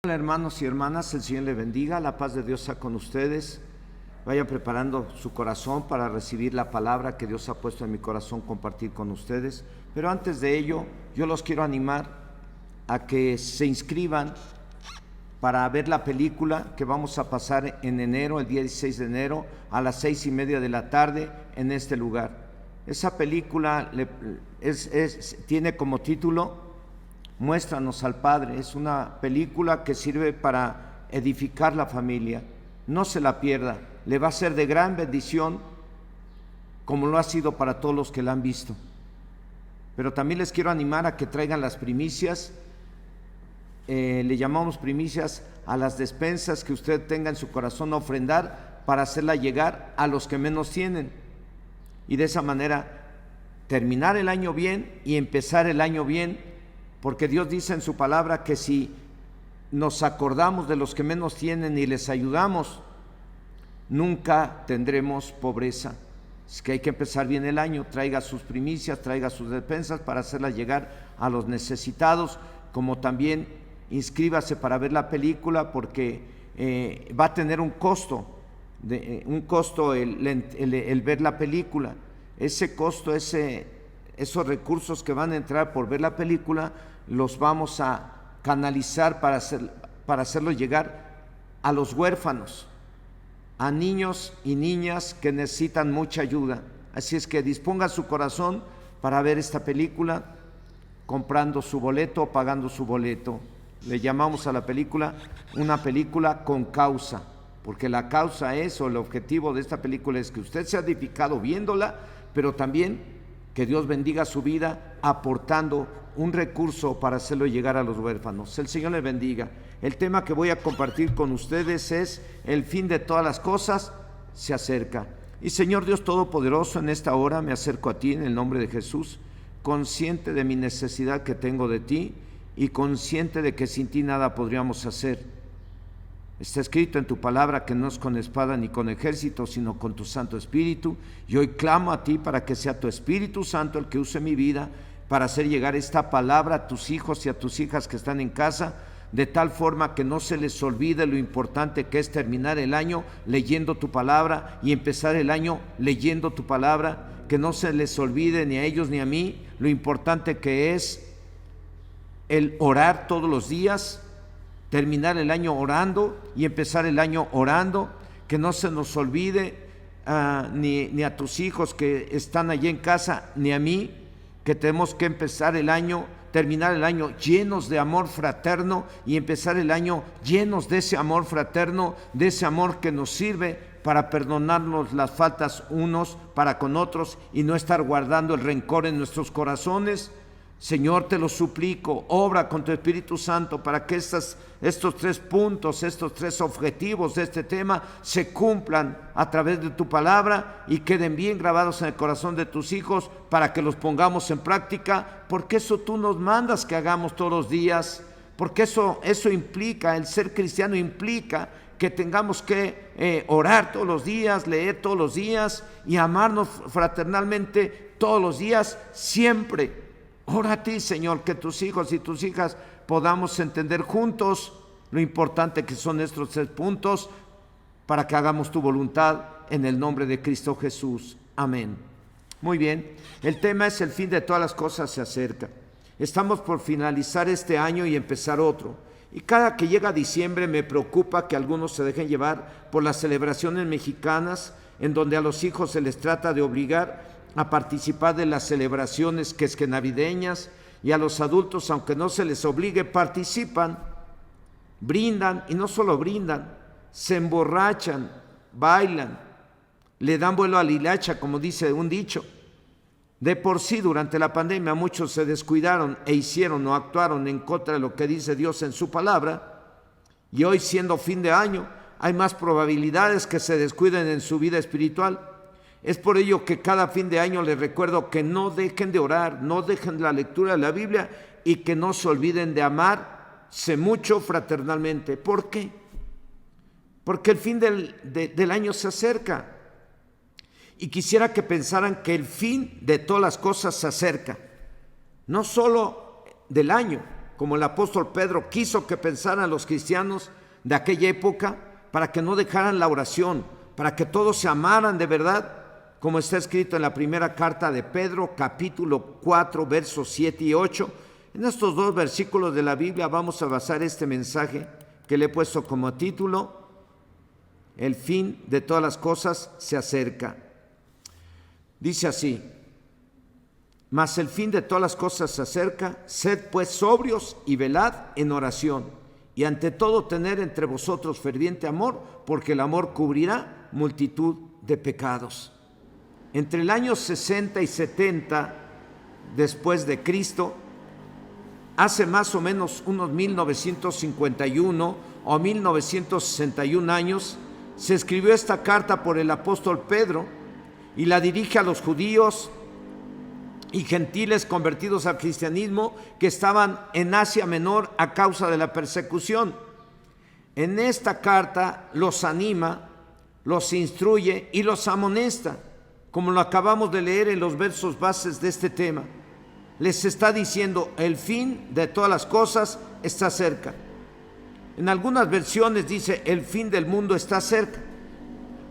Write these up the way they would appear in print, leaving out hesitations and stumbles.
Hola hermanos y hermanas, el Señor les bendiga, la paz de Dios sea con ustedes. Vayan preparando su corazón para recibir la palabra que Dios ha puesto en mi corazón compartir con ustedes. Pero antes de ello, yo los quiero animar a que se inscriban para ver la película que vamos a pasar en enero, el día 16 de enero, a las 6:30 de la tarde en este lugar. Esa película tiene como título Muéstranos al Padre. Es una película que sirve para edificar la familia. No se la pierda, le va a ser de gran bendición, como lo ha sido para todos los que la han visto. Pero también les quiero animar a que traigan las primicias. Le llamamos primicias a las despensas que usted tenga en su corazón a ofrendar para hacerla llegar a los que menos tienen. Y de esa manera terminar el año bien y empezar el año bien, porque Dios dice en su palabra que si nos acordamos de los que menos tienen y les ayudamos, nunca tendremos pobreza. Es que hay que empezar bien el año. Traiga sus primicias, traiga sus despensas para hacerlas llegar a los necesitados, como también inscríbase para ver la película, porque va a tener un costo el ver la película. Ese costo, esos recursos que van a entrar por ver la película, los vamos a canalizar para hacerlo llegar a los huérfanos, a niños y niñas que necesitan mucha ayuda. Así es que disponga su corazón para ver esta película, comprando su boleto o pagando su boleto. Le llamamos a la película una película con causa, porque la causa es, o el objetivo de esta película es que usted sea edificado viéndola, pero también que Dios bendiga su vida aportando un recurso para hacerlo llegar a los huérfanos. El Señor les bendiga. El tema que voy a compartir con ustedes es: el fin de todas las cosas se acerca. Y Señor Dios Todopoderoso, en esta hora me acerco a ti en el nombre de Jesús, consciente de mi necesidad que tengo de ti y consciente de que sin ti nada podríamos hacer. Está escrito en tu palabra que no es con espada ni con ejército, sino con tu Santo Espíritu. Y hoy clamo a ti para que sea tu Espíritu Santo el que use mi vida para hacer llegar esta palabra a tus hijos y a tus hijas que están en casa, de tal forma que no se les olvide lo importante que es terminar el año leyendo tu palabra y empezar el año leyendo tu palabra. Que no se les olvide ni a ellos ni a mí lo importante que es el orar todos los días, terminar el año orando y empezar el año orando. Que no se nos olvide ni a tus hijos que están allí en casa, ni a mí, que tenemos que empezar el año, terminar el año llenos de amor fraterno y empezar el año llenos de ese amor fraterno, de ese amor que nos sirve para perdonarnos las faltas unos para con otros y no estar guardando el rencor en nuestros corazones. Señor, te lo suplico, obra con tu Espíritu Santo para que estos 3 puntos, estos 3 objetivos de este tema se cumplan a través de tu palabra y queden bien grabados en el corazón de tus hijos para que los pongamos en práctica, porque eso tú nos mandas que hagamos todos los días, porque eso implica, el ser cristiano implica que tengamos que orar todos los días, leer todos los días y amarnos fraternalmente todos los días, siempre. Ora a ti, Señor, que tus hijos y tus hijas podamos entender juntos lo importante que son estos 3 puntos para que hagamos tu voluntad en el nombre de Cristo Jesús. Amén. Muy bien, el tema es: el fin de todas las cosas se acerca. Estamos por finalizar este año y empezar otro. Y cada que llega diciembre me preocupa que algunos se dejen llevar por las celebraciones mexicanas, en donde a los hijos se les trata de obligar a participar de las celebraciones que es que navideñas, y a los adultos, aunque no se les obligue, participan, brindan, y no solo brindan, se emborrachan, bailan, le dan vuelo a la hilacha, como dice un dicho. De por sí, durante la pandemia, muchos se descuidaron e hicieron o actuaron en contra de lo que dice Dios en su palabra, y hoy, siendo fin de año, hay más probabilidades que se descuiden en su vida espiritual. Es por ello que cada fin de año les recuerdo que no dejen de orar, no dejen la lectura de la Biblia y que no se olviden de amarse mucho fraternalmente. ¿Por qué? Porque el fin del año se acerca. Y quisiera que pensaran que el fin de todas las cosas se acerca. No solo del año, como el apóstol Pedro quiso que pensaran los cristianos de aquella época, para que no dejaran la oración, para que todos se amaran de verdad, como está escrito en la primera carta de Pedro, capítulo 4, versos 7 y 8. En estos dos versículos de la Biblia vamos a basar este mensaje que le he puesto como título: el fin de todas las cosas se acerca. Dice así: mas el fin de todas las cosas se acerca, sed pues sobrios y velad en oración, y ante todo tener entre vosotros ferviente amor, porque el amor cubrirá multitud de pecados. Entre el año 60 y 70 después de Cristo, hace más o menos unos 1951 o 1961 años, se escribió esta carta por el apóstol Pedro y la dirige a los judíos y gentiles convertidos al cristianismo que estaban en Asia Menor a causa de la persecución. En esta carta los anima, los instruye y los amonesta, como lo acabamos de leer en los versos bases de este tema. Les está diciendo: el fin de todas las cosas está cerca. En algunas versiones dice: el fin del mundo está cerca.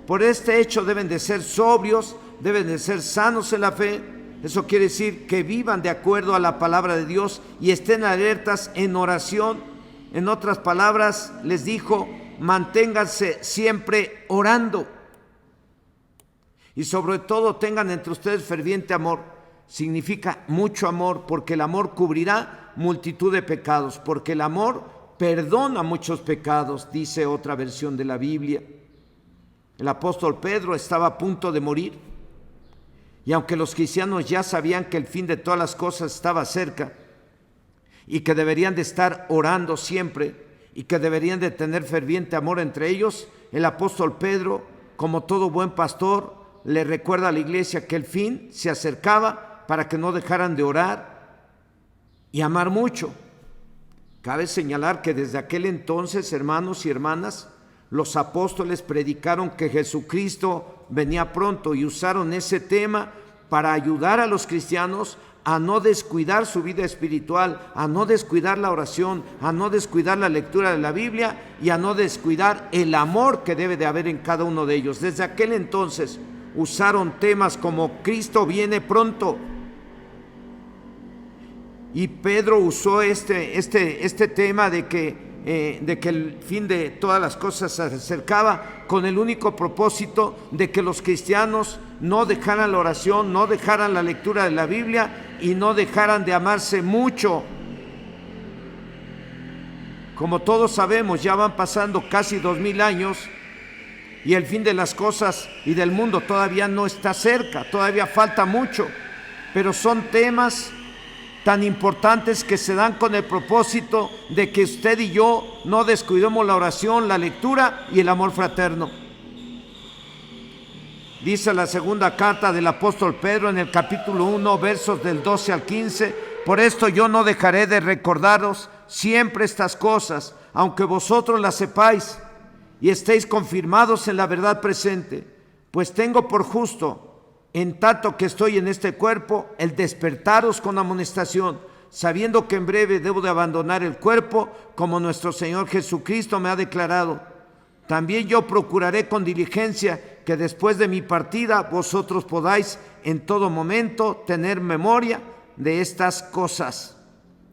Por este hecho deben de ser sobrios, deben de ser sanos en la fe. Eso quiere decir que vivan de acuerdo a la palabra de Dios y estén alertas en oración. En otras palabras, les dijo: manténganse siempre orando. Y sobre todo tengan entre ustedes ferviente amor. Significa mucho amor, porque el amor cubrirá multitud de pecados, porque el amor perdona muchos pecados, dice otra versión de la Biblia. El apóstol Pedro estaba a punto de morir, y aunque los cristianos ya sabían que el fin de todas las cosas estaba cerca y que deberían de estar orando siempre y que deberían de tener ferviente amor entre ellos, el apóstol Pedro, como todo buen pastor, le recuerda a la iglesia que el fin se acercaba para que no dejaran de orar y amar mucho. Cabe señalar que desde aquel entonces, hermanos y hermanas, los apóstoles predicaron que Jesucristo venía pronto y usaron ese tema para ayudar a los cristianos a no descuidar su vida espiritual, a no descuidar la oración, a no descuidar la lectura de la Biblia y a no descuidar el amor que debe de haber en cada uno de ellos. Desde aquel entonces usaron temas como Cristo viene pronto. Y Pedro usó este tema de que el fin de todas las cosas se acercaba, con el único propósito de que los cristianos no dejaran la oración, no dejaran la lectura de la Biblia y no dejaran de amarse mucho. Como todos sabemos, ya van pasando casi 2000 años y el fin de las cosas y del mundo todavía no está cerca, todavía falta mucho, pero son temas tan importantes que se dan con el propósito de que usted y yo no descuidemos la oración, la lectura y el amor fraterno. Dice la segunda carta del apóstol Pedro en el capítulo 1, versos del 12 al 15: por esto yo no dejaré de recordaros siempre estas cosas, aunque vosotros las sepáis y estéis confirmados en la verdad presente, pues tengo por justo, en tanto que estoy en este cuerpo, el despertaros con amonestación, sabiendo que en breve debo de abandonar el cuerpo, como nuestro Señor Jesucristo me ha declarado. También yo procuraré con diligencia que después de mi partida vosotros podáis en todo momento tener memoria de estas cosas.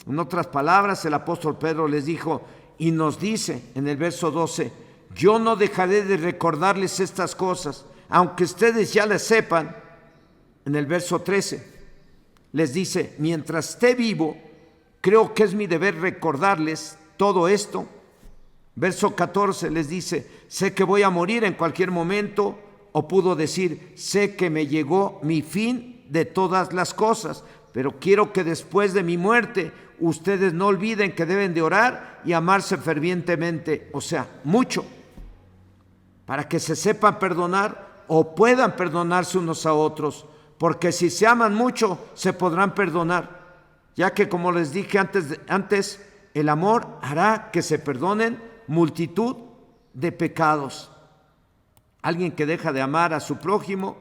En otras palabras, el apóstol Pedro les dijo y nos dice en el verso 12: yo no dejaré de recordarles estas cosas, aunque ustedes ya las sepan. En el verso 13 les dice: mientras esté vivo, creo que es mi deber recordarles todo esto. Verso 14 les dice: sé que voy a morir en cualquier momento, o pudo decir: sé que me llegó mi fin de todas las cosas, pero quiero que después de mi muerte ustedes no olviden que deben de orar y amarse fervientemente, o sea, mucho, para que se sepan perdonar o puedan perdonarse unos a otros. Porque si se aman mucho, se podrán perdonar, ya que, como les dije antes, el amor hará que se perdonen multitud de pecados. Alguien que deja de amar a su prójimo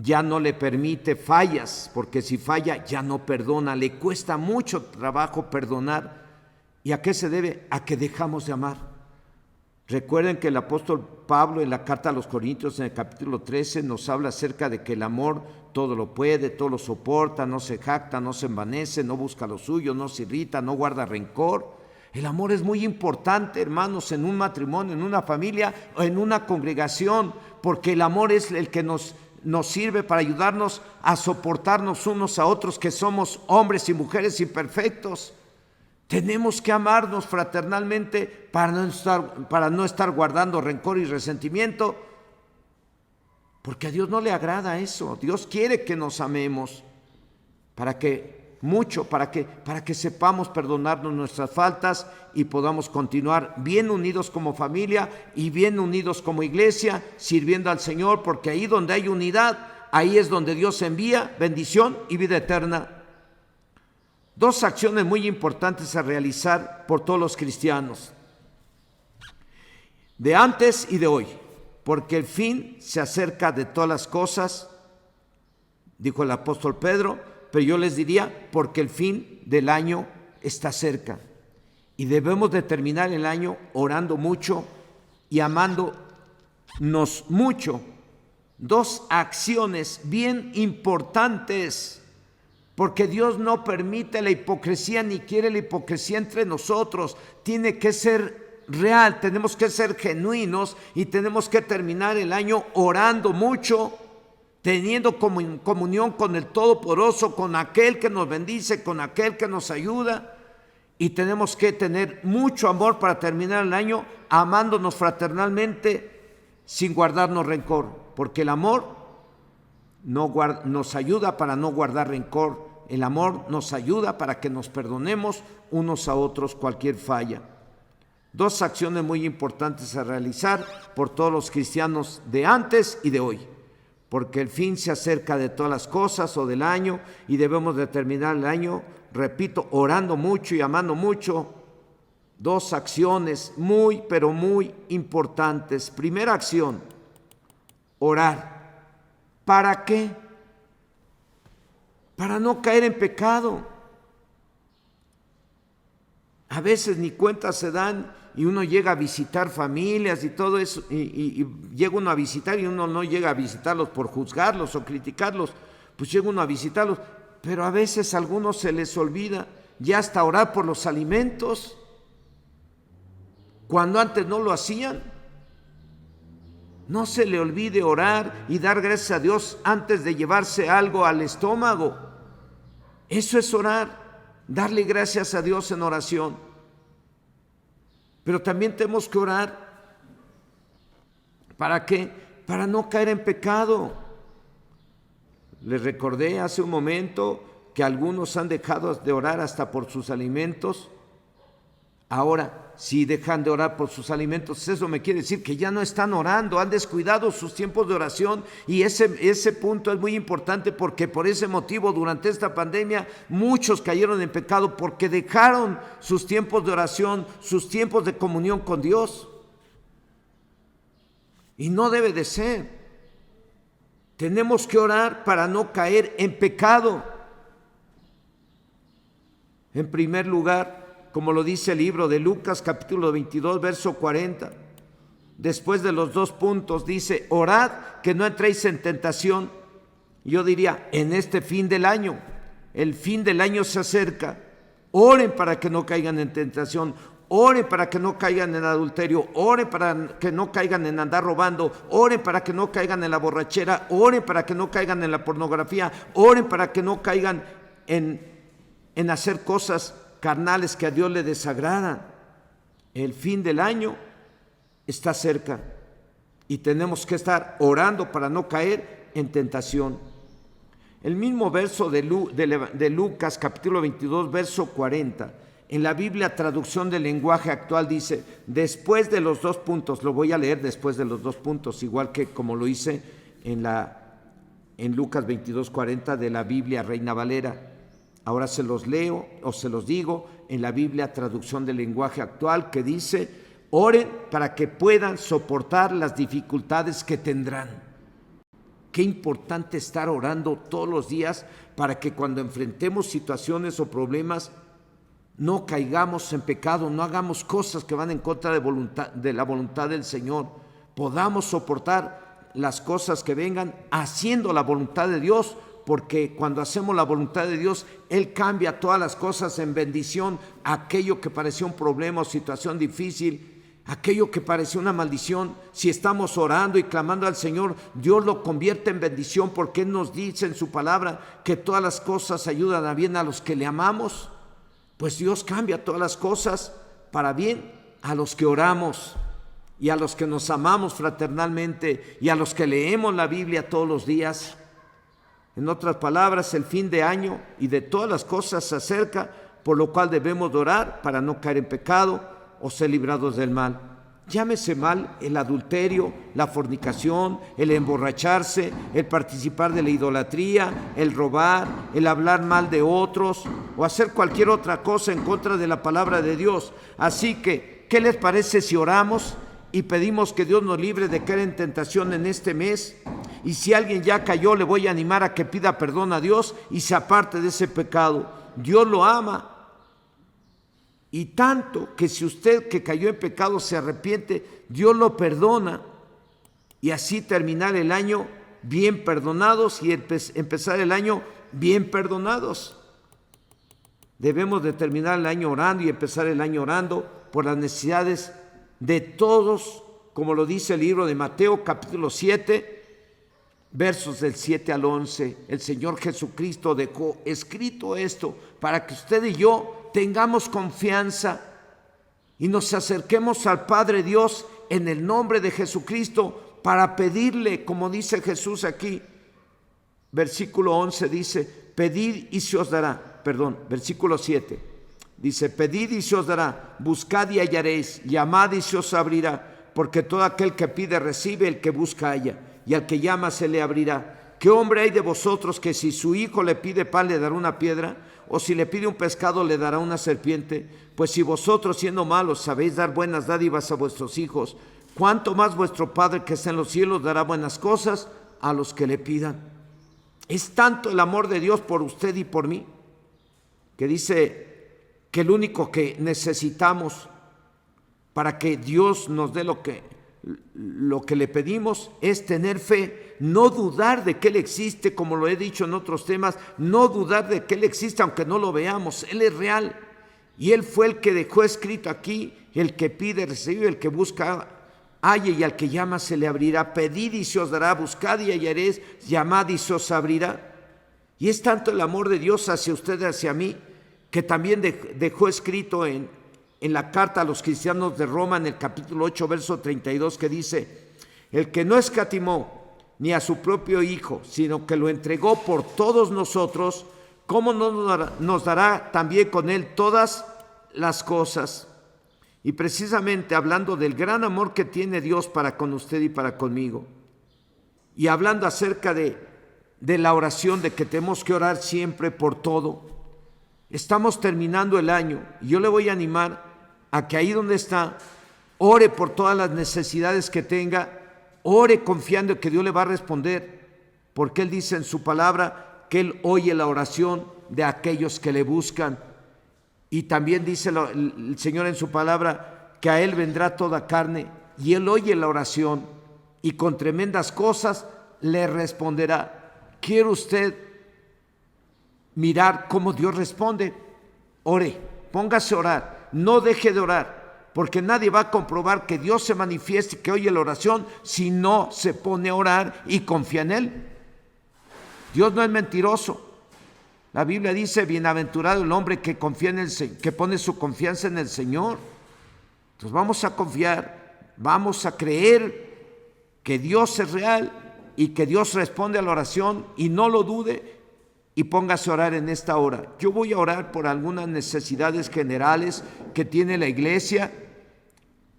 ya no le permite fallas, porque si falla ya no perdona, le cuesta mucho trabajo perdonar. ¿Y a qué se debe? A que dejamos de amar. Recuerden que el apóstol Pablo en la carta a los Corintios en el capítulo 13 nos habla acerca de que el amor todo lo puede, todo lo soporta, no se jacta, no se envanece, no busca lo suyo, no se irrita, no guarda rencor. El amor es muy importante, hermanos, en un matrimonio, en una familia o en una congregación, porque el amor es el que nos sirve para ayudarnos a soportarnos unos a otros, que somos hombres y mujeres imperfectos. Tenemos que amarnos fraternalmente para no estar guardando rencor y resentimiento, porque a Dios no le agrada eso. Dios quiere que nos amemos para que sepamos perdonarnos nuestras faltas y podamos continuar bien unidos como familia y bien unidos como iglesia, sirviendo al Señor, porque ahí donde hay unidad, ahí es donde Dios envía bendición y vida eterna. Dos acciones muy importantes a realizar por todos los cristianos, de antes y de hoy, porque el fin se acerca de todas las cosas, dijo el apóstol Pedro, pero yo les diría, porque el fin del año está cerca y debemos de terminar el año orando mucho y amándonos mucho. Dos acciones bien importantes, porque Dios no permite la hipocresía ni quiere la hipocresía entre nosotros. Tiene que ser real, tenemos que ser genuinos y tenemos que terminar el año orando mucho, teniendo comunión con el Todopoderoso, con aquel que nos bendice, con aquel que nos ayuda. Y tenemos que tener mucho amor para terminar el año amándonos fraternalmente sin guardarnos rencor, porque el amor nos ayuda para no guardar rencor. El amor nos ayuda para que nos perdonemos unos a otros cualquier falla. Dos acciones muy importantes a realizar por todos los cristianos de antes y de hoy, porque el fin se acerca de todas las cosas o del año y debemos de terminar el año, repito, orando mucho y amando mucho. Dos acciones muy, pero muy importantes. Primera acción, orar. ¿Para qué? Para no caer en pecado. A veces ni cuentas se dan y uno llega a visitar familias y todo eso, y llega uno a visitar y uno no llega a visitarlos por juzgarlos o criticarlos, pues llega uno a visitarlos, pero a veces a algunos se les olvida ya hasta orar por los alimentos, cuando antes no lo hacían. No se le olvide orar y dar gracias a Dios antes de llevarse algo al estómago. Eso es orar, darle gracias a Dios en oración. Pero también tenemos que orar. ¿Para qué? Para no caer en pecado. Les recordé hace un momento que algunos han dejado de orar hasta por sus alimentos. Ahora, si dejan de orar por sus alimentos, eso me quiere decir que ya no están orando, han descuidado sus tiempos de oración, y ese punto es muy importante, porque por ese motivo durante esta pandemia muchos cayeron en pecado porque dejaron sus tiempos de oración, sus tiempos de comunión con Dios. Y no debe de ser. Tenemos que orar para no caer en pecado. En primer lugar, como lo dice el libro de Lucas, capítulo 22, verso 40. Después de los dos puntos dice, orad que no entréis en tentación. Yo diría, en este fin del año, el fin del año se acerca. Oren para que no caigan en tentación. Oren para que no caigan en adulterio. Oren para que no caigan en andar robando. Oren para que no caigan en la borrachera. Oren para que no caigan en la pornografía. Oren para que no caigan en hacer cosas carnales que a Dios le desagradan. El fin del año está cerca y tenemos que estar orando para no caer en tentación. El mismo verso de Lucas capítulo 22 verso 40, en la Biblia traducción del lenguaje actual dice, después de los dos puntos, lo voy a leer después de los dos puntos, igual que como lo hice en Lucas 22 40 de la Biblia Reina Valera. Ahora se los leo o se los digo en la Biblia traducción del lenguaje actual, que dice, oren para que puedan soportar las dificultades que tendrán. Qué importante estar orando todos los días para que cuando enfrentemos situaciones o problemas no caigamos en pecado, no hagamos cosas que van en contra de la voluntad del Señor. Podamos soportar las cosas que vengan haciendo la voluntad de Dios, porque cuando hacemos la voluntad de Dios, Él cambia todas las cosas en bendición. Aquello que parecía un problema o situación difícil, aquello que parecía una maldición, si estamos orando y clamando al Señor, Dios lo convierte en bendición, porque Él nos dice en su palabra que todas las cosas ayudan a bien a los que le amamos. Pues Dios cambia todas las cosas para bien a los que oramos y a los que nos amamos fraternalmente y a los que leemos la Biblia todos los días. En otras palabras, el fin de año y de todas las cosas se acerca, por lo cual debemos de orar para no caer en pecado o ser librados del mal. Llámese mal el adulterio, la fornicación, el emborracharse, el participar de la idolatría, el robar, el hablar mal de otros o hacer cualquier otra cosa en contra de la palabra de Dios. Así que, ¿qué les parece si oramos y pedimos que Dios nos libre de caer en tentación en este mes? Y si alguien ya cayó, le voy a animar a que pida perdón a Dios y se aparte de ese pecado. Dios lo ama. Y tanto que si usted que cayó en pecado se arrepiente, Dios lo perdona, y así terminar el año bien perdonados y empezar el año bien perdonados. Debemos de terminar el año orando y empezar el año orando por las necesidades de todos, como lo dice el libro de Mateo capítulo 7, versos del 7 al 11. El Señor Jesucristo dejó escrito esto para que usted y yo tengamos confianza y nos acerquemos al Padre Dios en el nombre de Jesucristo para pedirle, como dice Jesús aquí. Versículo 11 dice, pedid y se os dará. Versículo 7 dice, pedid y se os dará, buscad y hallaréis, llamad y se os abrirá, porque todo aquel que pide recibe, el que busca halla, y al que llama se le abrirá. ¿Qué hombre hay de vosotros que si su hijo le pide pan le dará una piedra? ¿O si le pide un pescado le dará una serpiente? Pues si vosotros, siendo malos, sabéis dar buenas dádivas a vuestros hijos, ¿cuánto más vuestro Padre que está en los cielos dará buenas cosas a los que le pidan? Es tanto el amor de Dios por usted y por mí, que dice que el único que necesitamos para que Dios nos dé lo que le pedimos es tener fe, no dudar de que Él existe, como lo he dicho en otros temas, no dudar de que Él existe aunque no lo veamos. Él es real y Él fue el que dejó escrito aquí, el que pide recibe, el que busca halla, y al que llama se le abrirá. Pedid y se os dará, buscad y hallaréis, llamad y se os abrirá. Y es tanto el amor de Dios hacia usted y hacia mí, que también dejó escrito en la carta a los cristianos de Roma, en el capítulo 8, verso 32, que dice, el que no escatimó ni a su propio Hijo, sino que lo entregó por todos nosotros, ¿cómo no nos dará también con Él todas las cosas? Y precisamente hablando del gran amor que tiene Dios para con usted y para conmigo, y hablando acerca de la oración, de que tenemos que orar siempre por todo, estamos terminando el año y yo le voy a animar a que ahí donde está, ore por todas las necesidades que tenga, ore confiando que Dios le va a responder, porque Él dice en su palabra que Él oye la oración de aquellos que le buscan. Y también dice el Señor en su palabra que a Él vendrá toda carne, y Él oye la oración y con tremendas cosas le responderá. ¿Quiere usted mirar cómo Dios responde? Ore, póngase a orar, no deje de orar, porque nadie va a comprobar que Dios se manifieste y que oye la oración si no se pone a orar y confía en Él. Dios no es mentiroso. La Biblia dice, bienaventurado el hombre que confía en que pone su confianza en el Señor. Entonces vamos a confiar, vamos a creer que Dios es real y que Dios responde a la oración, y no lo dude y póngase a orar en esta hora. Yo voy a orar por algunas necesidades generales que tiene la iglesia.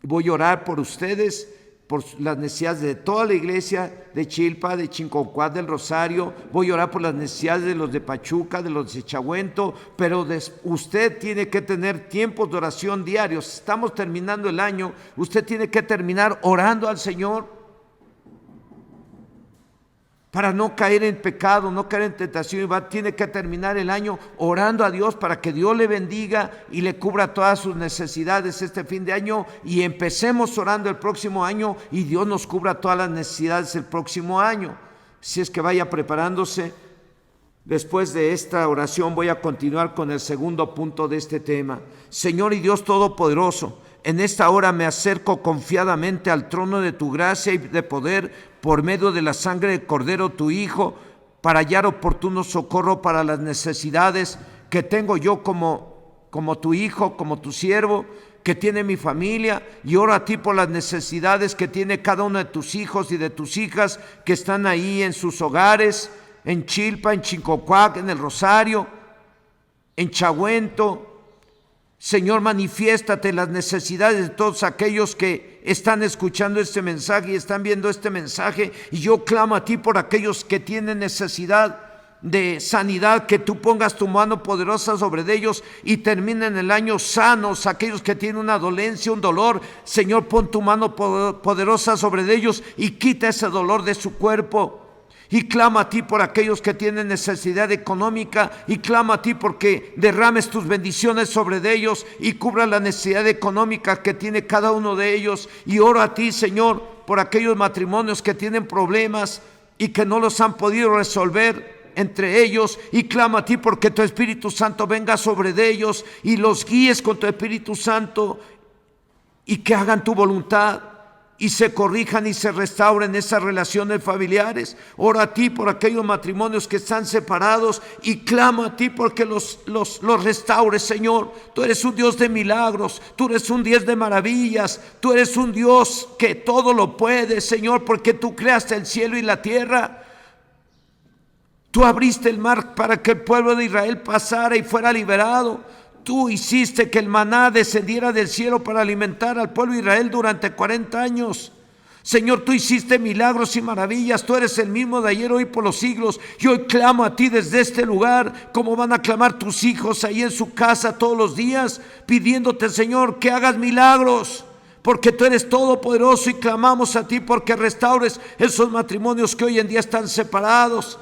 Voy a orar por ustedes, por las necesidades de toda la iglesia de Chilpa, de Chinconcuad, del Rosario. Voy a orar por las necesidades de los de Pachuca, de los de Chahuento, pero usted tiene que tener tiempos de oración diarios. Estamos terminando el año, usted tiene que terminar orando al Señor. para no caer en pecado, no caer en tentación, y tiene que terminar el año orando a Dios para que Dios le bendiga y le cubra todas sus necesidades este fin de año, y empecemos orando el próximo año y Dios nos cubra todas las necesidades el próximo año. Si es que vaya preparándose. Después de esta oración voy a continuar con el segundo punto de este tema. Señor y Dios Todopoderoso, en esta hora me acerco confiadamente al trono de tu gracia y de poder por medio de la sangre de Cordero, tu Hijo, para hallar oportuno socorro para las necesidades que tengo yo como tu hijo, como tu siervo, que tiene mi familia, y oro a ti por las necesidades que tiene cada uno de tus hijos y de tus hijas que están ahí en sus hogares, en Chilpa, en Chincocuac, en el Rosario, en Chahuento. Señor, manifiéstate las necesidades de todos aquellos que están escuchando este mensaje y están viendo este mensaje, y yo clamo a ti por aquellos que tienen necesidad de sanidad, que tú pongas tu mano poderosa sobre ellos y terminen el año sanos. Aquellos que tienen una dolencia, un dolor, Señor, pon tu mano poderosa sobre ellos y quita ese dolor de su cuerpo. Y clama a ti por aquellos que tienen necesidad económica, y clama a ti porque derrames tus bendiciones sobre ellos y cubra la necesidad económica que tiene cada uno de ellos. Y oro a ti, Señor, por aquellos matrimonios que tienen problemas y que no los han podido resolver entre ellos, y clama a ti porque tu Espíritu Santo venga sobre ellos y los guíes con tu Espíritu Santo, y que hagan tu voluntad y se corrijan y se restauren esas relaciones familiares. Oro a ti por aquellos matrimonios que están separados y clamo a ti porque los restaures, Señor. Tú eres un Dios de milagros, tú eres un Dios de maravillas, tú eres un Dios que todo lo puede, Señor, porque tú creaste el cielo y la tierra. Tú abriste el mar para que el pueblo de Israel pasara y fuera liberado. Tú hiciste que el maná descendiera del cielo para alimentar al pueblo de Israel durante 40 años. Señor, tú hiciste milagros y maravillas. Tú eres el mismo de ayer, hoy, por los siglos. Y hoy clamo a ti desde este lugar, como van a clamar tus hijos ahí en su casa todos los días, pidiéndote, Señor, que hagas milagros, porque tú eres todopoderoso, y clamamos a ti porque restaures esos matrimonios que hoy en día están separados.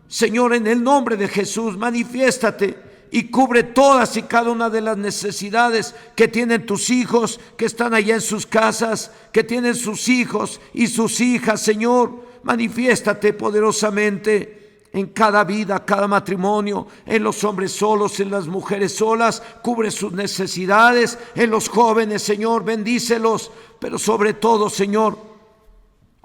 Señor, en el nombre de Jesús, manifiéstate y cubre todas y cada una de las necesidades que tienen tus hijos que están allá en sus casas, que tienen sus hijos y sus hijas. Señor, manifiéstate poderosamente en cada vida, cada matrimonio, en los hombres solos, en las mujeres solas. Cubre sus necesidades, en los jóvenes, Señor, bendícelos, pero sobre todo, Señor,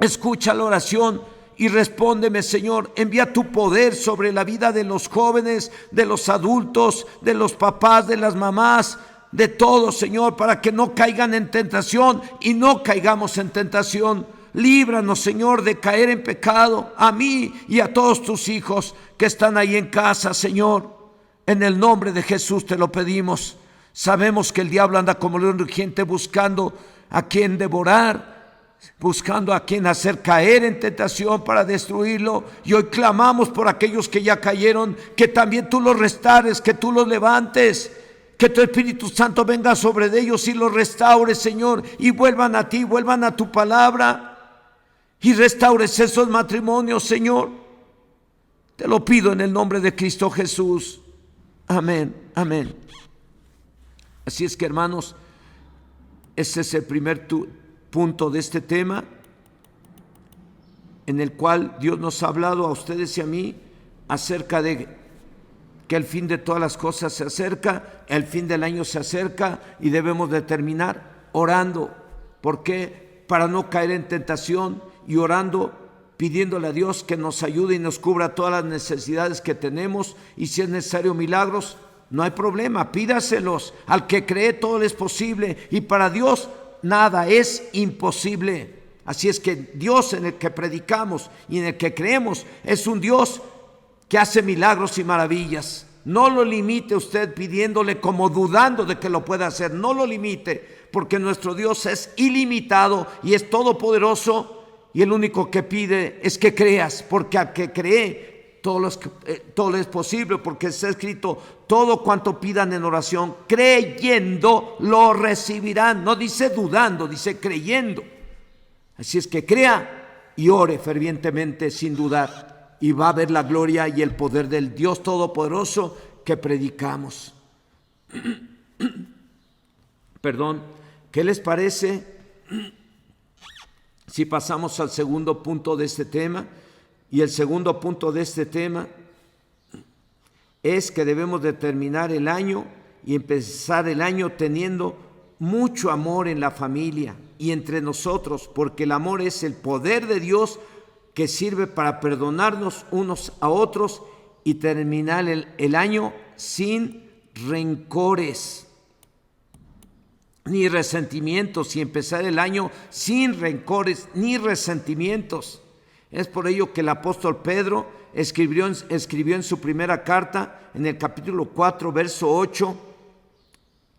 escucha la oración y respóndeme, Señor. Envía tu poder sobre la vida de los jóvenes, de los adultos, de los papás, de las mamás, de todos, Señor, para que no caigan en tentación y no caigamos en tentación. Líbranos, Señor, de caer en pecado, a mí y a todos tus hijos que están ahí en casa, Señor. En el nombre de Jesús te lo pedimos. Sabemos que el diablo anda como león rugiente buscando a quien devorar, buscando a quien hacer caer en tentación para destruirlo. Y hoy clamamos por aquellos que ya cayeron, que también tú los restaures, que tú los levantes, que tu Espíritu Santo venga sobre ellos y los restaures, Señor, y vuelvan a ti, vuelvan a tu palabra, y restaures esos matrimonios, Señor. Te lo pido en el nombre de Cristo Jesús. Amén, amén. Así es que, hermanos, ese es el primer punto de este tema, en el cual Dios nos ha hablado a ustedes y a mí acerca de que el fin de todas las cosas se acerca, el fin del año se acerca, y debemos de terminar orando. ¿Por qué? Para no caer en tentación, y orando, pidiéndole a Dios que nos ayude y nos cubra todas las necesidades que tenemos, y si es necesario milagros, no hay problema, pídaselos. Al que cree todo le es posible, y para Dios nada es imposible. Así es que Dios en el que predicamos y en el que creemos es un Dios que hace milagros y maravillas. No lo limite usted pidiéndole como dudando de que lo pueda hacer. No lo limite, porque nuestro Dios es ilimitado y es todopoderoso, y el único que pide es que creas, porque al que cree todo es posible, porque está escrito: todo cuanto pidan en oración, creyendo, lo recibirán. No dice dudando, dice creyendo. Así es que crea y ore fervientemente sin dudar, y va a ver la gloria y el poder del Dios Todopoderoso que predicamos. Perdón, ¿qué les parece si pasamos al segundo punto de este tema? Y el segundo punto de este tema es que debemos de terminar el año y empezar el año teniendo mucho amor en la familia y entre nosotros, porque el amor es el poder de Dios que sirve para perdonarnos unos a otros y terminar el año sin rencores ni resentimientos, y empezar el año sin rencores ni resentimientos. Es por ello que el apóstol Pedro escribió en su primera carta, en el capítulo 4, verso 8,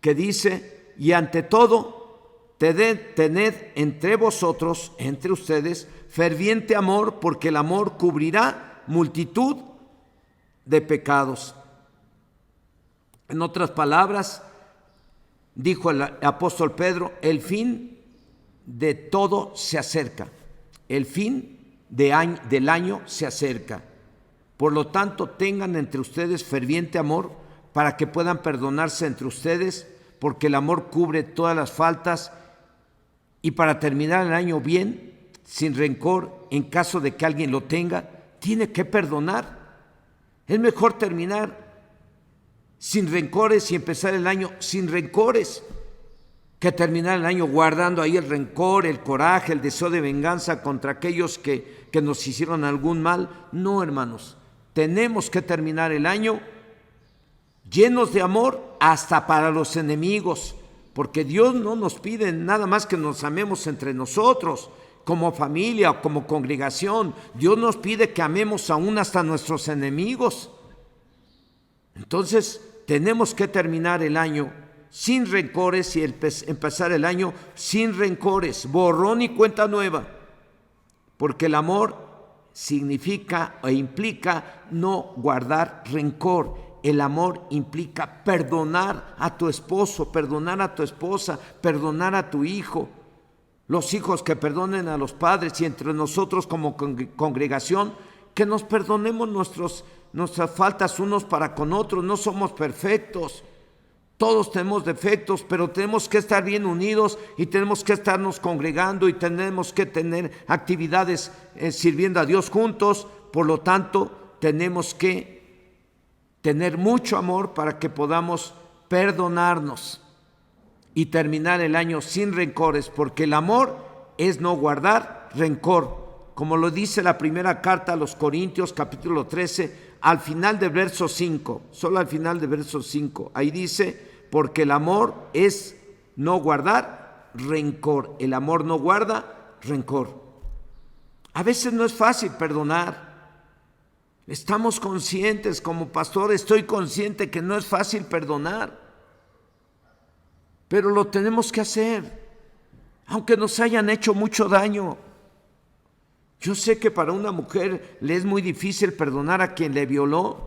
que dice: y ante todo, tened entre vosotros, entre ustedes, ferviente amor, porque el amor cubrirá multitud de pecados. En otras palabras, dijo el apóstol Pedro, el fin de todo se acerca. El fin del año se acerca. Por lo tanto, tengan entre ustedes ferviente amor para que puedan perdonarse entre ustedes, porque el amor cubre todas las faltas, y para terminar el año bien, sin rencor, en caso de que alguien lo tenga, tiene que perdonar. Es mejor terminar sin rencores y empezar el año sin rencores que terminar el año guardando ahí el rencor, el coraje, el deseo de venganza contra aquellos que nos hicieron algún mal. No, hermanos, tenemos que terminar el año llenos de amor hasta para los enemigos, porque Dios no nos pide nada más que nos amemos entre nosotros, como familia o como congregación. Dios nos pide que amemos aún hasta nuestros enemigos. Entonces, tenemos que terminar el año sin rencores y empezar el año sin rencores, borrón y cuenta nueva, porque el amor significa e implica no guardar rencor. El amor implica perdonar a tu esposo, perdonar a tu esposa, perdonar a tu hijo, los hijos que perdonen a los padres, y entre nosotros como congregación que nos perdonemos nuestras faltas unos para con otros. No somos perfectos, todos tenemos defectos, pero tenemos que estar bien unidos y tenemos que estarnos congregando y tenemos que tener actividades sirviendo a Dios juntos. Por lo tanto, tenemos que tener mucho amor para que podamos perdonarnos y terminar el año sin rencores, porque el amor es no guardar rencor, como lo dice la primera carta a los Corintios, capítulo 13, al final del verso 5, solo al final del verso 5, ahí dice: porque el amor es no guardar rencor. El amor no guarda rencor. A veces no es fácil perdonar. Estamos conscientes, como pastor estoy consciente que no es fácil perdonar, pero lo tenemos que hacer, aunque nos hayan hecho mucho daño. Yo sé que para una mujer le es muy difícil perdonar a quien le violó.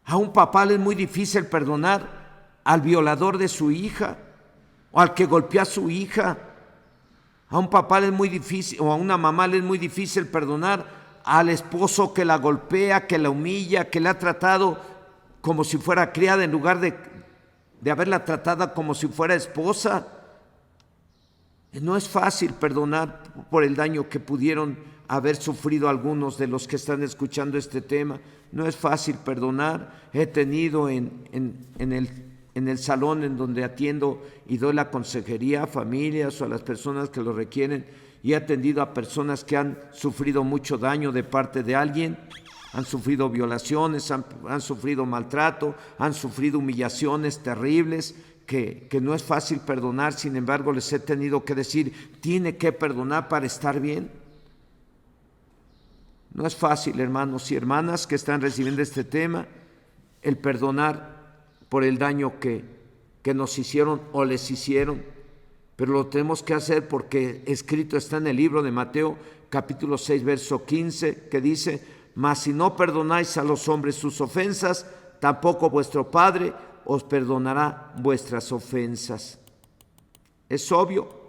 A un papá le es muy difícil perdonar al violador de su hija o al que golpea a su hija. A un papá le es muy difícil, o a una mamá le es muy difícil perdonar al esposo que la golpea, que la humilla, que la ha tratado como si fuera criada en lugar de haberla tratada como si fuera esposa. No es fácil perdonar por el daño que pudieron haber sufrido algunos de los que están escuchando este tema. No es fácil perdonar. He tenido en el salón en donde atiendo y doy la consejería a familias o a las personas que lo requieren, y he atendido a personas que han sufrido mucho daño de parte de alguien, han sufrido violaciones, han sufrido maltrato, han sufrido humillaciones terribles, que no es fácil perdonar. Sin embargo, les he tenido que decir: tiene que perdonar para estar bien. No es fácil, hermanos y hermanas que están recibiendo este tema, el perdonar por el daño que nos hicieron o les hicieron, pero lo tenemos que hacer porque escrito está en el libro de Mateo, capítulo 6, verso 15, que dice: mas si no perdonáis a los hombres sus ofensas, tampoco vuestro Padre os perdonará vuestras ofensas. Es obvio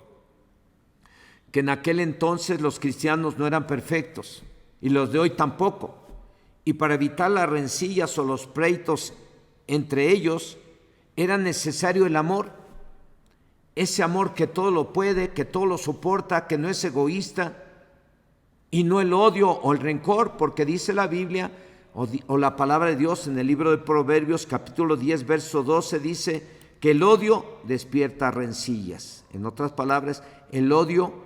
que en aquel entonces los cristianos no eran perfectos y los de hoy tampoco. Y para evitar las rencillas o los pleitos entre ellos, era necesario el amor. Ese amor que todo lo puede, que todo lo soporta, que no es egoísta, y no el odio o el rencor, porque dice la Biblia o la palabra de Dios en el libro de Proverbios capítulo 10 verso 12 dice que el odio despierta rencillas. En otras palabras, el odio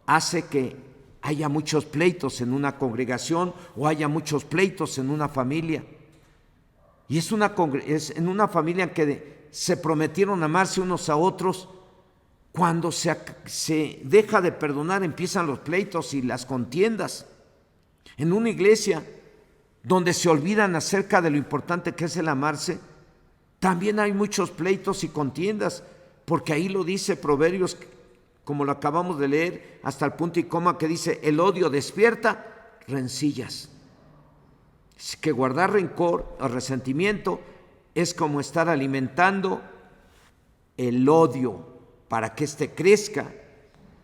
hace que haya muchos pleitos en una congregación o haya muchos pleitos en una familia. Y es en una familia en que se prometieron amarse unos a otros. Cuando se deja de perdonar, empiezan los pleitos y las contiendas. En una iglesia donde se olvidan acerca de lo importante que es el amarse, también hay muchos pleitos y contiendas, porque ahí lo dice Proverbios, como lo acabamos de leer, hasta el punto y coma que dice, el odio despierta rencillas. Es que guardar rencor o resentimiento es como estar alimentando el odio para que éste crezca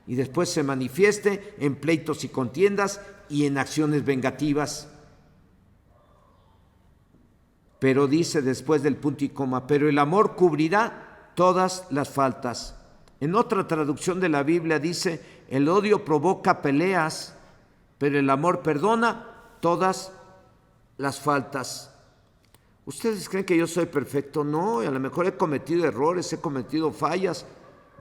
y después se manifieste en pleitos y contiendas y en acciones vengativas. Pero dice después del punto y coma, pero el amor cubrirá todas las faltas. En otra traducción de la Biblia dice, el odio provoca peleas, pero el amor perdona todas las faltas. ¿Ustedes creen que yo soy perfecto? No, a lo mejor he cometido errores, he cometido fallas,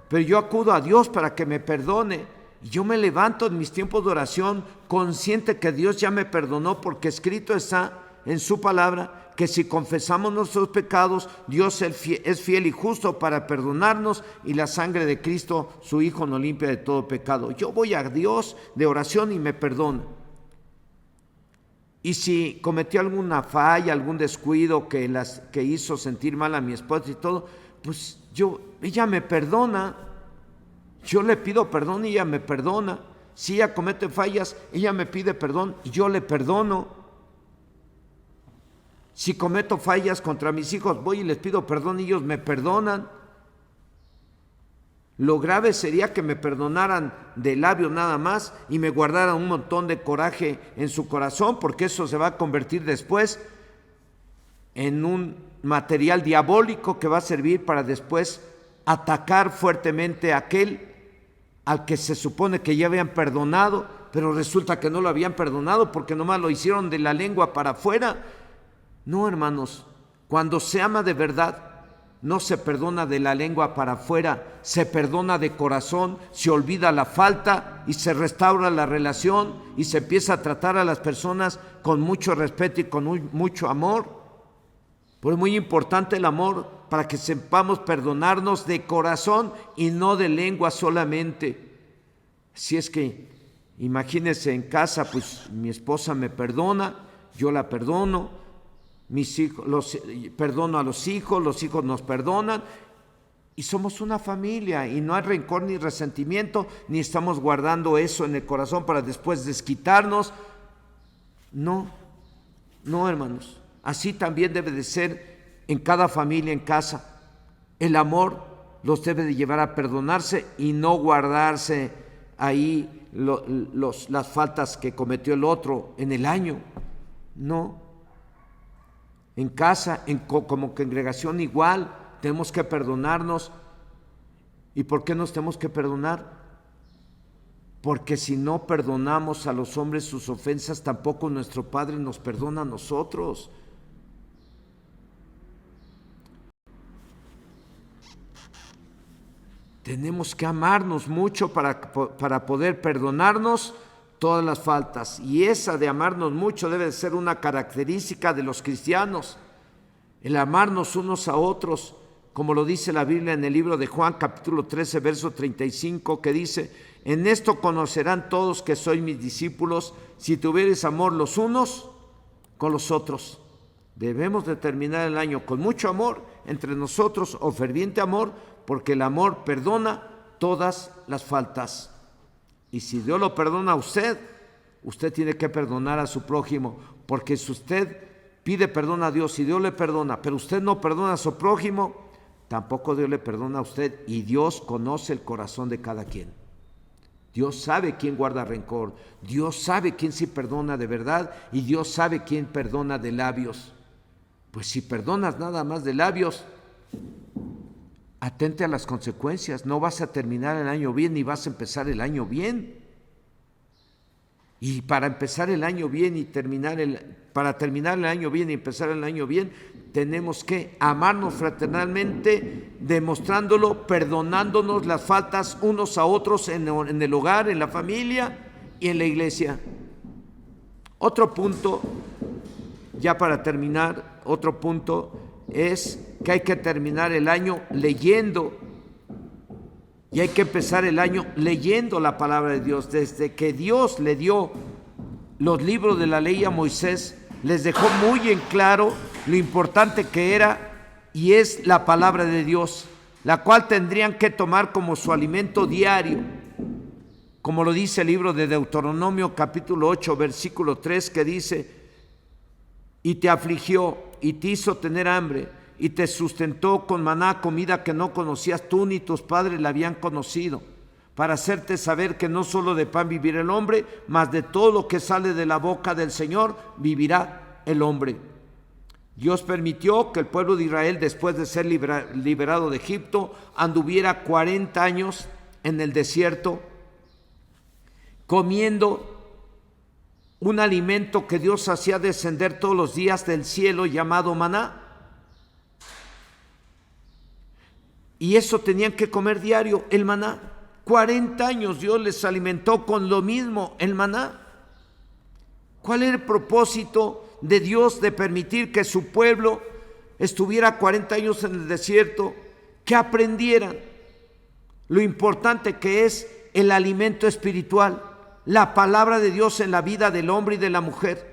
pero yo acudo a Dios para que me perdone. Y yo me levanto en mis tiempos de oración consciente que Dios ya me perdonó, porque escrito está en su palabra que si confesamos nuestros pecados, Dios es fiel y justo para perdonarnos, y la sangre de Cristo, su Hijo, nos limpia de todo pecado. Yo voy a Dios de oración y me perdona. Y si cometí alguna falla, algún descuido que hizo sentir mal a mi esposa y todo, pues ella me perdona. Yo le pido perdón y ella me perdona. Si ella comete fallas, ella me pide perdón y yo le perdono. Si cometo fallas contra mis hijos, voy y les pido perdón y ellos me perdonan. Lo grave sería que me perdonaran de labios nada más y me guardaran un montón de coraje en su corazón, porque eso se va a convertir después en un material diabólico que va a servir para después atacar fuertemente a aquel al que se supone que ya habían perdonado, pero resulta que no lo habían perdonado porque nomás lo hicieron de la lengua para afuera. No, hermanos, cuando se ama de verdad, no se perdona de la lengua para afuera, se perdona de corazón, se olvida la falta y se restaura la relación y se empieza a tratar a las personas con mucho respeto y con mucho amor. Pues es muy importante el amor para que sepamos perdonarnos de corazón y no de lengua solamente. Si es que, imagínense en casa, pues mi esposa me perdona, yo la perdono, mis hijos, perdono a los hijos nos perdonan y somos una familia y no hay rencor ni resentimiento, ni estamos guardando eso en el corazón para después desquitarnos. No, hermanos, así también debe de ser en cada familia, en casa. El amor los debe de llevar a perdonarse y no guardarse ahí las faltas que cometió el otro en el año. No. En casa, como congregación igual, tenemos que perdonarnos. ¿Y por qué nos tenemos que perdonar? Porque si no perdonamos a los hombres sus ofensas, tampoco nuestro Padre nos perdona a nosotros. Tenemos que amarnos mucho para poder perdonarnos todas las faltas, y esa de amarnos mucho debe de ser una característica de los cristianos, el amarnos unos a otros, como lo dice la Biblia en el libro de Juan capítulo 13 verso 35, que dice: en esto conocerán todos que sois mis discípulos, si tuviereis amor los unos con los otros. Debemos de terminar el año con mucho amor entre nosotros, o ferviente amor, porque el amor perdona todas las faltas. Y si Dios lo perdona a usted, usted tiene que perdonar a su prójimo, porque si usted pide perdón a Dios y Dios le perdona, pero usted no perdona a su prójimo, tampoco Dios le perdona a usted, y Dios conoce el corazón de cada quien. Dios sabe quién guarda rencor, Dios sabe quién sí perdona de verdad y Dios sabe quién perdona de labios. Pues si perdonas nada más de labios, atente a las consecuencias, no vas a terminar el año bien ni vas a empezar el año bien. Y para empezar el año bien y para terminar el año bien y empezar el año bien, tenemos que amarnos fraternalmente, demostrándolo, perdonándonos las faltas unos a otros en el hogar, en la familia y en la iglesia. Otro punto, ya para terminar, otro punto es que hay que terminar el año leyendo. Y hay que empezar el año leyendo la palabra de Dios. Desde que Dios le dio los libros de la ley a Moisés, les dejó muy en claro lo importante que era y es la palabra de Dios, la cual tendrían que tomar como su alimento diario, como lo dice el libro de Deuteronomio capítulo 8, versículo 3, que dice: y te afligió y te hizo tener hambre, y te sustentó con maná, comida que no conocías tú ni tus padres la habían conocido, para hacerte saber que no solo de pan vivirá el hombre, mas de todo lo que sale de la boca del Señor vivirá el hombre. Dios permitió que el pueblo de Israel, después de ser liberado de Egipto, anduviera 40 años en el desierto, comiendo un alimento que Dios hacía descender todos los días del cielo, llamado maná. Y eso tenían que comer diario, el maná. 40 años Dios les alimentó con lo mismo, el maná. ¿Cuál era el propósito de Dios de permitir que su pueblo estuviera 40 años en el desierto? Que aprendieran lo importante que es el alimento espiritual, la palabra de Dios en la vida del hombre y de la mujer.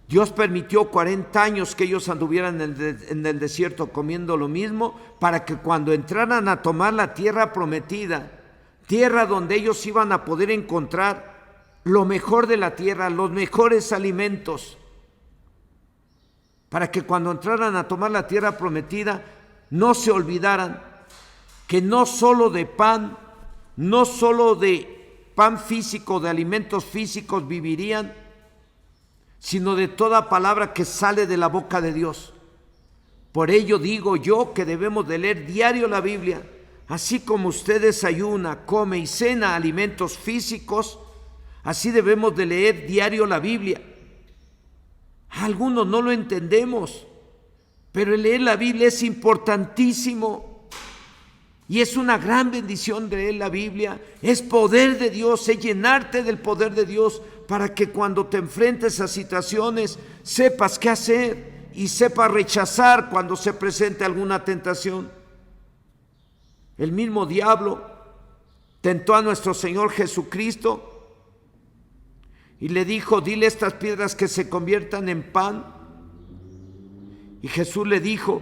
Dios permitió 40 años que ellos anduvieran en el desierto comiendo lo mismo, para que cuando entraran a tomar la tierra prometida, tierra donde ellos iban a poder encontrar lo mejor de la tierra, los mejores alimentos, para que cuando entraran a tomar la tierra prometida no se olvidaran que no solo de pan, no solo de pan físico, de alimentos físicos vivirían, sino de toda palabra que sale de la boca de Dios. Por ello digo yo que debemos de leer diario la Biblia, así como usted desayuna, come y cena alimentos físicos, así debemos de leer diario la Biblia. Algunos no lo entendemos, pero el leer la Biblia es importantísimo y es una gran bendición leer la Biblia. Es poder de Dios, es llenarte del poder de Dios, para que cuando te enfrentes a situaciones sepas qué hacer y sepas rechazar cuando se presente alguna tentación. El mismo diablo tentó a nuestro Señor Jesucristo y le dijo: dile a estas piedras que se conviertan en pan. Y Jesús le dijo: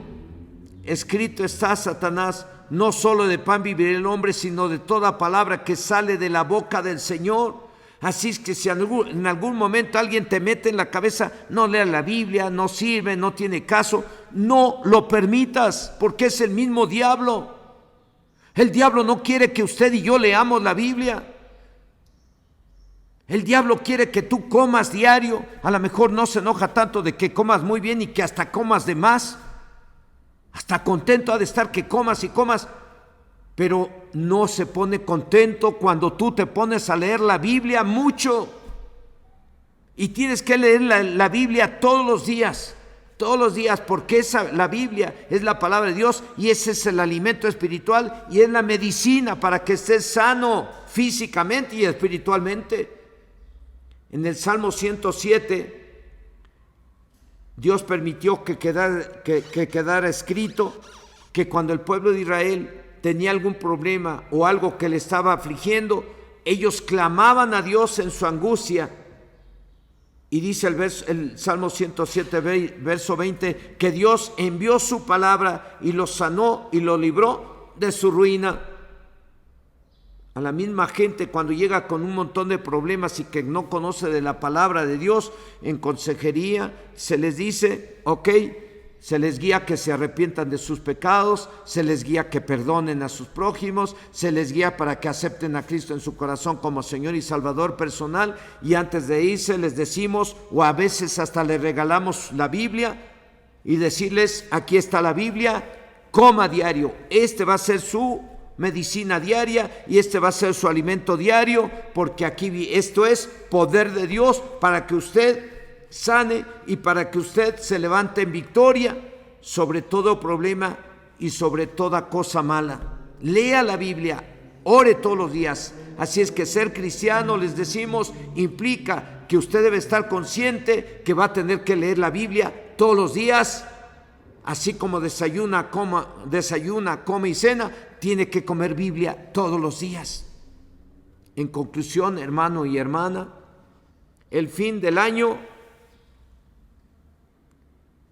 escrito está, Satanás, no solo de pan vivirá el hombre, sino de toda palabra que sale de la boca del Señor. Así es que si en algún momento alguien te mete en la cabeza: no leas la Biblia, no sirve, no tiene caso, no lo permitas, porque es el mismo diablo. El diablo no quiere que usted y yo leamos la Biblia. El diablo quiere que tú comas diario. A lo mejor no se enoja tanto de que comas muy bien y que hasta comas de más. Hasta contento ha de estar que comas y comas, pero no se pone contento cuando tú te pones a leer la Biblia mucho. Y tienes que leer la Biblia todos los días, porque la Biblia es la palabra de Dios y ese es el alimento espiritual y es la medicina para que estés sano físicamente y espiritualmente. En el Salmo 107, Dios permitió que quedara escrito que cuando el pueblo de Israel tenía algún problema o algo que le estaba afligiendo, ellos clamaban a Dios en su angustia. Y dice el Salmo 107, verso 20, que Dios envió su palabra y los sanó y los libró de su ruina. A la misma gente, cuando llega con un montón de problemas y que no conoce de la palabra de Dios, en consejería se les dice: ok, se les guía a que se arrepientan de sus pecados, se les guía a que perdonen a sus prójimos, se les guía para que acepten a Cristo en su corazón como Señor y Salvador personal, y antes de irse les decimos, o a veces hasta les regalamos la Biblia y decirles, aquí está la Biblia, coma diario, este va a ser su medicina diaria y este va a ser su alimento diario, porque aquí esto es poder de Dios para que usted sane y para que usted se levante en victoria sobre todo problema y sobre toda cosa mala. Lea la Biblia, ore todos los días. Así es que ser cristiano, les decimos, implica que usted debe estar consciente que va a tener que leer la Biblia todos los días, así como desayuna, come y cena, tiene que comer Biblia todos los días. En conclusión, hermano y hermana, el fin del año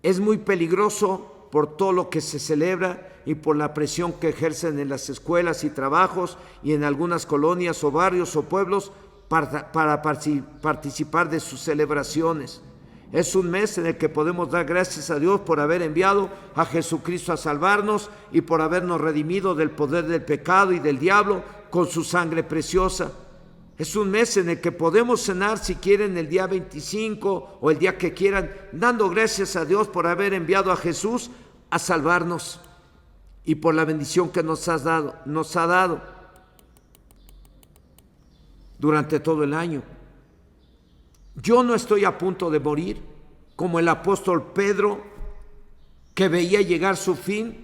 es muy peligroso por todo lo que se celebra y por la presión que ejercen en las escuelas y trabajos y en algunas colonias o barrios o pueblos para participar de sus celebraciones. Es un mes en el que podemos dar gracias a Dios por haber enviado a Jesucristo a salvarnos y por habernos redimido del poder del pecado y del diablo con su sangre preciosa. Es un mes en el que podemos cenar, si quieren, el día 25 o el día que quieran, dando gracias a Dios por haber enviado a Jesús a salvarnos y por la bendición que nos ha dado durante todo el año. Yo no estoy a punto de morir como el apóstol Pedro, que veía llegar su fin,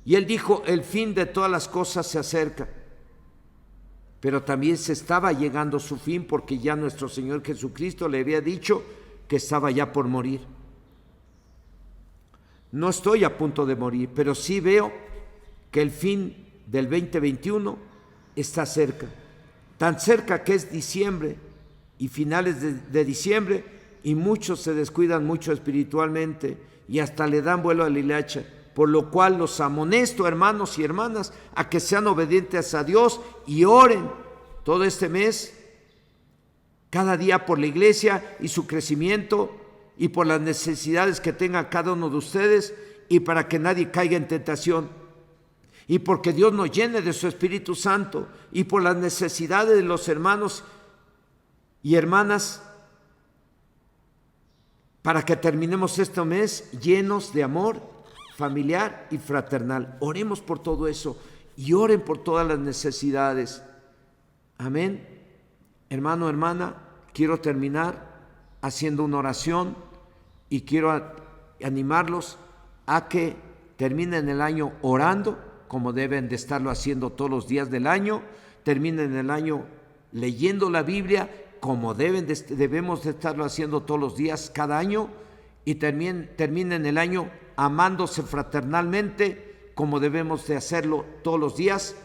y él dijo, el fin de todas las cosas se acerca. Pero también se estaba llegando su fin, porque ya nuestro Señor Jesucristo le había dicho que estaba ya por morir. No estoy a punto de morir, pero sí veo que el fin del 2021 está cerca. Tan cerca que es diciembre y finales de diciembre, y muchos se descuidan mucho espiritualmente y hasta le dan vuelo a la hilacha. Por lo cual los amonesto, hermanos y hermanas, a que sean obedientes a Dios y oren todo este mes, cada día, por la iglesia y su crecimiento y por las necesidades que tenga cada uno de ustedes, y para que nadie caiga en tentación, y porque Dios nos llene de su Espíritu Santo, y por las necesidades de los hermanos y hermanas, para que terminemos este mes llenos de amor familiar y fraternal. Oremos por todo eso y oren por todas las necesidades. Amén. Hermano, hermana, quiero terminar haciendo una oración y quiero animarlos a que terminen el año orando, como deben de estarlo haciendo todos los días del año. Terminen el año leyendo la Biblia, como debemos de estarlo haciendo todos los días cada año, y terminen el año amándose fraternalmente, como debemos de hacerlo todos los días,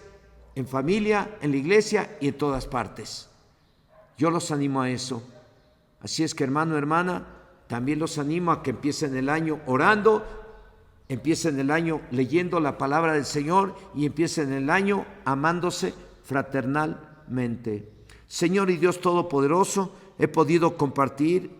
en familia, en la iglesia y en todas partes. Yo los animo a eso. Así es que, hermano, hermana, también los animo a que empiecen el año orando, empiecen el año leyendo la palabra del Señor y empiecen el año amándose fraternalmente. Señor y Dios Todopoderoso, he podido compartir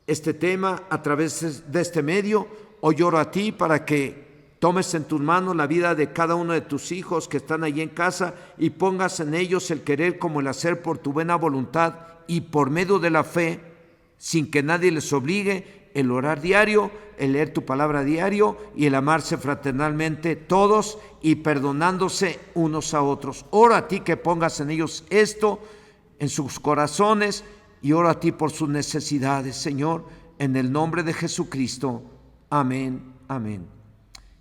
este tema a través de este medio. Hoy oro a ti para que tomes en tus manos la vida de cada uno de tus hijos que están allí en casa y pongas en ellos el querer como el hacer por tu buena voluntad, y por medio de la fe, sin que nadie les obligue, el orar diario, el leer tu palabra diario y el amarse fraternalmente todos y perdonándose unos a otros. Oro a ti que pongas en ellos esto, en sus corazones, y oro a ti por sus necesidades, Señor, en el nombre de Jesucristo. Amén, amén.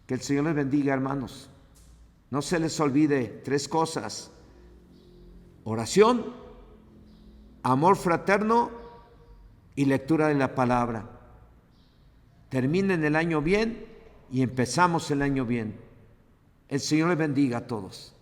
Que el Señor les bendiga, hermanos. No se les olvide 3 cosas: oración, amor fraterno y lectura de la palabra. Terminen el año bien y empezamos el año bien. El Señor les bendiga a todos.